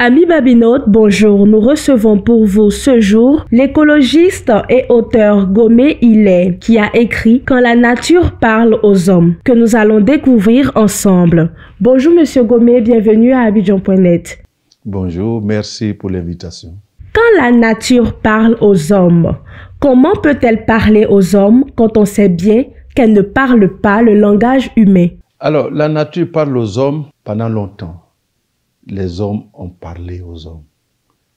Amis Babinote, bonjour. Nous recevons pour vous ce jour l'écologiste et auteur Gomé Ilé qui a écrit Quand la nature parle aux hommes, que nous allons découvrir ensemble. Bonjour Monsieur Gomé, bienvenue à Abidjan.net. Bonjour, merci pour l'invitation. Quand la nature parle aux hommes, comment peut-elle parler aux hommes quand on sait bien qu'elle ne parle pas le langage humain? Alors, la nature parle aux hommes pendant longtemps. Les hommes ont parlé aux hommes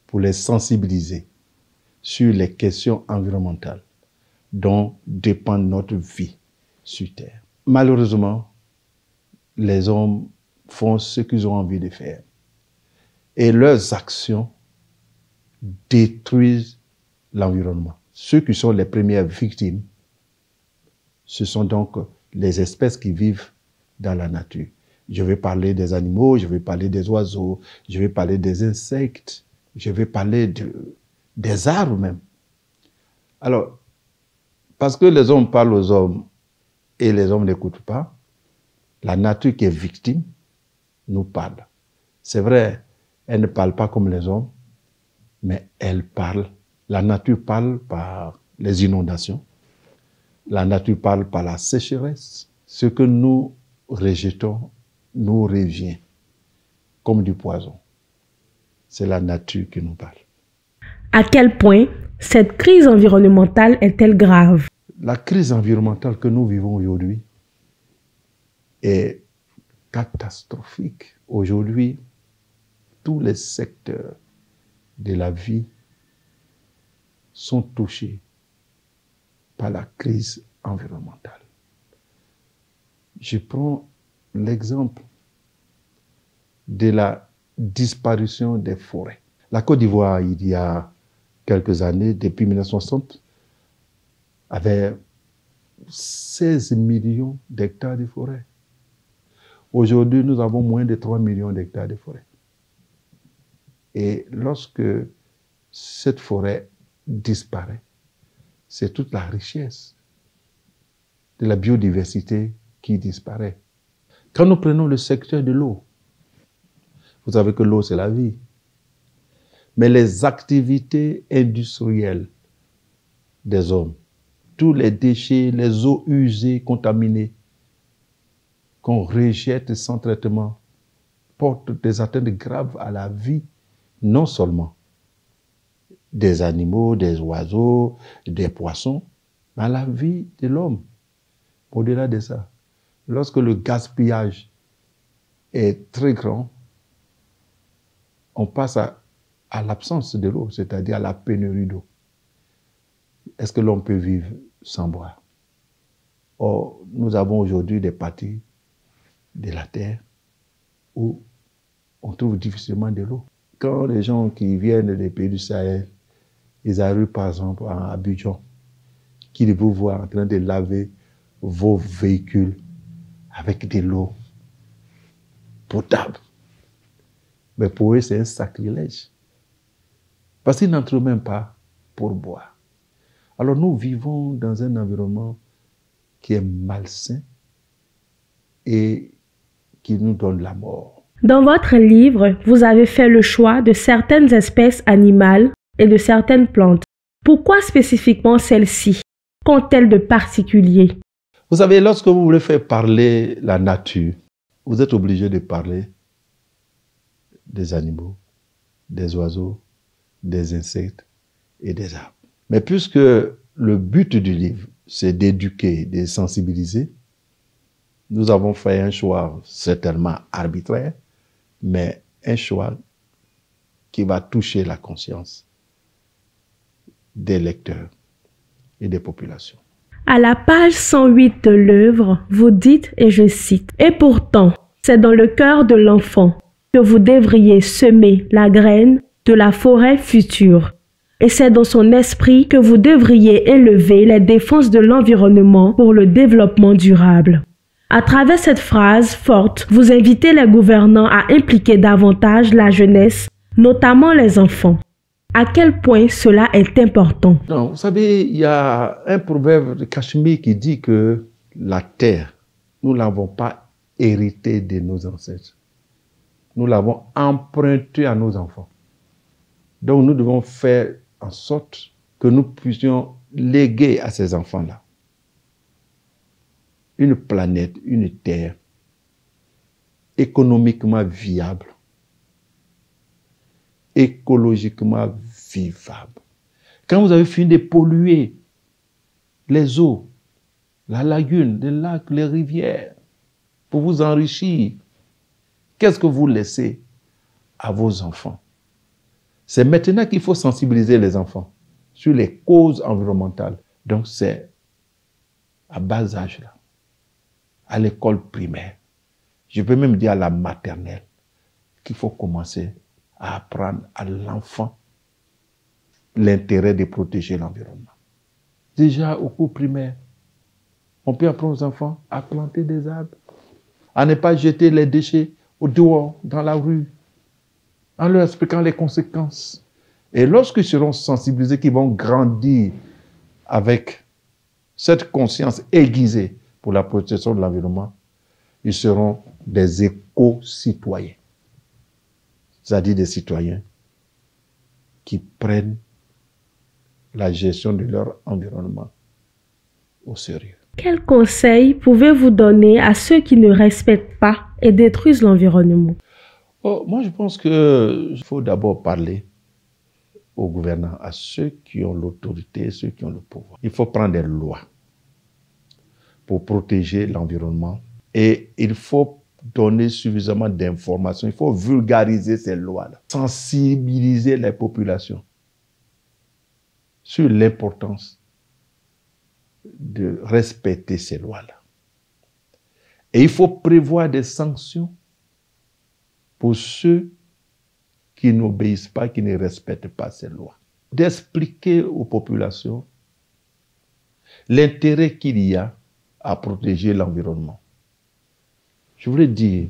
pour les sensibiliser sur les questions environnementales dont dépend notre vie sur Terre. Malheureusement, les hommes font ce qu'ils ont envie de faire et leurs actions détruisent l'environnement. Ceux qui sont les premières victimes, ce sont donc les espèces qui vivent dans la nature. Je vais parler des animaux, je vais parler des oiseaux, je vais parler des insectes, je vais parler des arbres même. Alors, parce que les hommes parlent aux hommes et les hommes n'écoutent pas, la nature qui est victime nous parle. C'est vrai, elle ne parle pas comme les hommes, mais elle parle. La nature parle par les inondations, la nature parle par la sécheresse. Ce que nous rejetons nous revient comme du poison. C'est la nature qui nous parle. À quel point cette crise environnementale est-elle grave? La crise environnementale que nous vivons aujourd'hui est catastrophique. Aujourd'hui, tous les secteurs de la vie sont touchés par la crise environnementale. Je prends l'exemple de la disparition des forêts. La Côte d'Ivoire, il y a quelques années, depuis 1960, avait 16 millions d'hectares de forêt. Aujourd'hui, nous avons moins de 3 millions d'hectares de forêt. Et lorsque cette forêt disparaît, c'est toute la richesse de la biodiversité qui disparaît. Quand nous prenons le secteur de l'eau, vous savez que l'eau, c'est la vie. Mais les activités industrielles des hommes, tous les déchets, les eaux usées, contaminées, qu'on rejette sans traitement, portent des atteintes graves à la vie, non seulement des animaux, des oiseaux, des poissons, mais à la vie de l'homme. Au-delà de ça, lorsque le gaspillage est très grand, on passe à l'absence de l'eau, c'est-à-dire à la pénurie d'eau. Est-ce que l'on peut vivre sans boire? Or, nous avons aujourd'hui des parties de la terre où on trouve difficilement de l'eau. Quand les gens qui viennent des pays du Sahel, ils arrivent par exemple à Abidjan, qu'ils vous voient en train de laver vos véhicules avec de l'eau potable. Mais pour eux, c'est un sacrilège. Parce qu'ils n'en trouvent même pas pour boire. Alors nous vivons dans un environnement qui est malsain et qui nous donne la mort. Dans votre livre, vous avez fait le choix de certaines espèces animales et de certaines plantes. Pourquoi spécifiquement celles-ci? Qu'ont-elles de particulier? Vous savez, lorsque vous voulez faire parler la nature, vous êtes obligé de parler des animaux, des oiseaux, des insectes et des arbres. Mais puisque le but du livre, c'est d'éduquer, de sensibiliser, nous avons fait un choix certainement arbitraire, mais un choix qui va toucher la conscience des lecteurs et des populations. À la page 108 de l'œuvre, vous dites, et je cite, « Et pourtant, c'est dans le cœur de l'enfant que vous devriez semer la graine de la forêt future. Et c'est dans son esprit que vous devriez élever les défenses de l'environnement pour le développement durable. » À travers cette phrase forte, vous invitez les gouvernants à impliquer davantage la jeunesse, notamment les enfants. À quel point cela est important? Non, vous savez, il y a un proverbe de Cachemire qui dit que la terre, nous ne l'avons pas héritée de nos ancêtres. nous l'avons emprunté à nos enfants. Donc nous devons faire en sorte que nous puissions léguer à ces enfants-là une planète, une terre économiquement viable, écologiquement vivable. Quand vous avez fini de polluer les eaux, la lagune, les lacs, les rivières, pour vous enrichir, qu'est-ce que vous laissez à vos enfants? C'est maintenant qu'il faut sensibiliser les enfants sur les causes environnementales. Donc c'est à bas âge, là, à l'école primaire, je peux même dire à la maternelle, qu'il faut commencer à apprendre à l'enfant l'intérêt de protéger l'environnement. Déjà au cours primaire, on peut apprendre aux enfants à planter des arbres, à ne pas jeter les déchets au dehors, dans la rue, en leur expliquant les conséquences. Et lorsqu'ils seront sensibilisés, qu'ils vont grandir avec cette conscience aiguisée pour la protection de l'environnement, ils seront des éco-citoyens. C'est-à-dire des citoyens qui prennent la gestion de leur environnement au sérieux. Quels conseils pouvez-vous donner à ceux qui ne respectent pas et détruisent l'environnement? Moi, je pense qu'il faut d'abord parler aux gouvernants, à ceux qui ont l'autorité, ceux qui ont le pouvoir. Il faut prendre des lois pour protéger l'environnement et il faut donner suffisamment d'informations. Il faut vulgariser ces lois-là, sensibiliser les populations sur l'importance de respecter ces lois-là. Et il faut prévoir des sanctions pour ceux qui n'obéissent pas, qui ne respectent pas ces lois. D'expliquer aux populations l'intérêt qu'il y a à protéger l'environnement. Je voulais dire,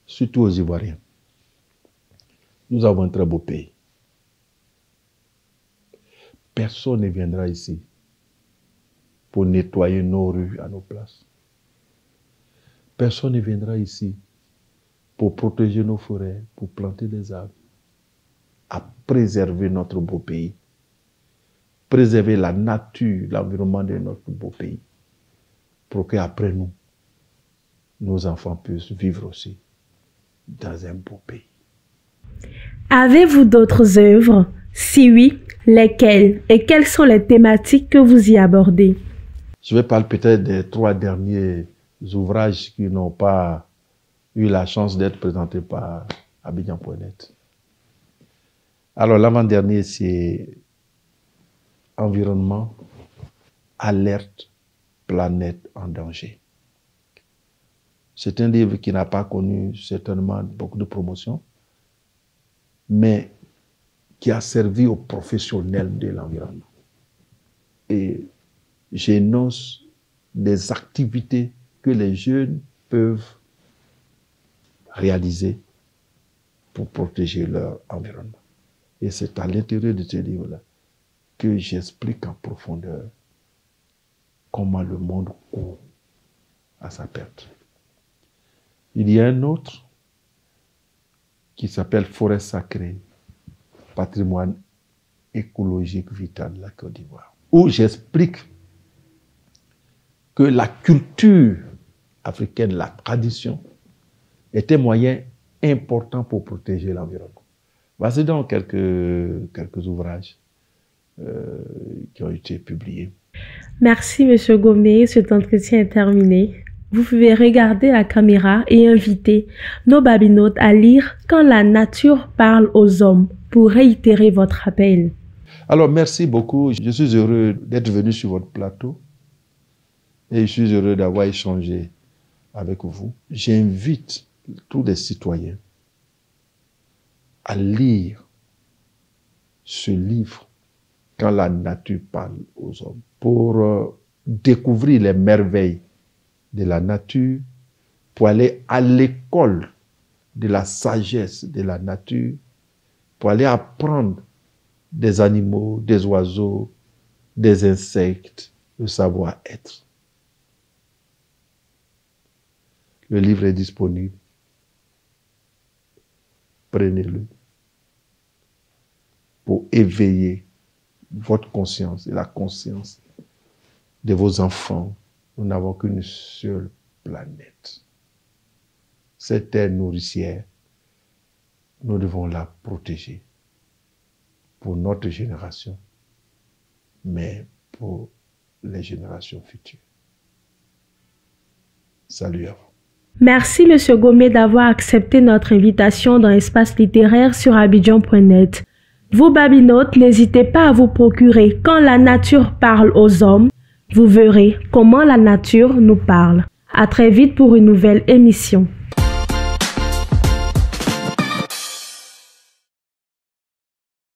surtout aux Ivoiriens, nous avons un très beau pays. Personne ne viendra ici pour nettoyer nos rues à nos places. Personne ne viendra ici pour protéger nos forêts, pour planter des arbres, à préserver notre beau pays, préserver la nature, l'environnement de notre beau pays, pour qu'après nous, nos enfants puissent vivre aussi dans un beau pays. Avez-vous d'autres œuvres? Si oui, lesquelles? Et quelles sont les thématiques que vous y abordez? Je vais parler peut-être des 3 derniers ouvrages qui n'ont pas eu la chance d'être présentés par Abidjan.net. Alors, l'avant-dernier, c'est Environnement, alerte, planète en danger. C'est un livre qui n'a pas connu certainement beaucoup de promotion, mais qui a servi aux professionnels de l'environnement. Et j'énonce des activités que les jeunes peuvent réaliser pour protéger leur environnement. Et c'est à l'intérieur de ce livre-là que j'explique en profondeur comment le monde court à sa perte. Il y a un autre qui s'appelle Forêt sacrée, patrimoine écologique vital de la Côte d'Ivoire, où j'explique que la culture africaine, la tradition, est un moyen important pour protéger l'environnement. Voici donc quelques ouvrages qui ont été publiés. Merci, M. Gomé. Cet entretien est terminé. Vous pouvez regarder la caméra et inviter nos babinotes à lire Quand la nature parle aux hommes pour réitérer votre appel. Alors, merci beaucoup. Je suis heureux d'être venu sur votre plateau et je suis heureux d'avoir échangé avec vous. J'invite tous les citoyens à lire ce livre Quand la nature parle aux hommes pour découvrir les merveilles de la nature, pour aller à l'école de la sagesse de la nature, pour aller apprendre des animaux, des oiseaux, des insectes, le savoir-être. Le livre est disponible prenez-le pour éveiller votre conscience et la conscience de vos enfants. Nous n'avons qu'une seule planète. Cette terre nourricière, nous devons la protéger pour notre génération, mais pour les générations futures. Salut à vous. Merci M. Gomé d'avoir accepté notre invitation dans Espace littéraire sur Abidjan.net. Vous, Babinotes, n'hésitez pas à vous procurer Quand la nature parle aux hommes. Vous verrez comment la nature nous parle. À très vite pour une nouvelle émission.